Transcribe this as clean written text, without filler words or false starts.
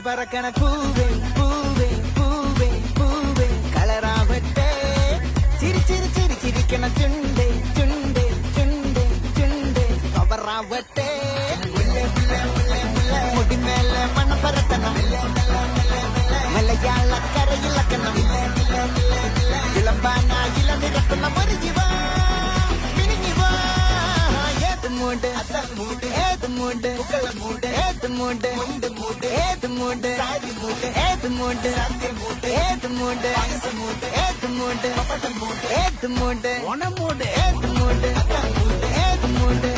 പറക്കണ പൂവേ പൂവേ പൂവേ പൂവേ കളറാവട്ടെ ചിരിക്കണ ചുണ്ടേ ചുണ്ടേ ചുണ്ടേ ചുണ്ടേ കവറാവട്ടെ മുടിമേലെ മണ്ണ പരത്തണം മലയാള കരയിലക്കണം വിളമ്പാനായില നിരക്കുന്ന ഒരു ജീവ പിരിഞ്ഞിവാ ഏത് മൂട് ഏത് മൂട് ഏത് മൂട് ഏത് മൂട് ഏത് മൂട് ഏത് മൂട് ഏത് മൂട് ഏത് മൂട് ഏത് മൂട് ഏത് മൂട് ഏത് മൂട്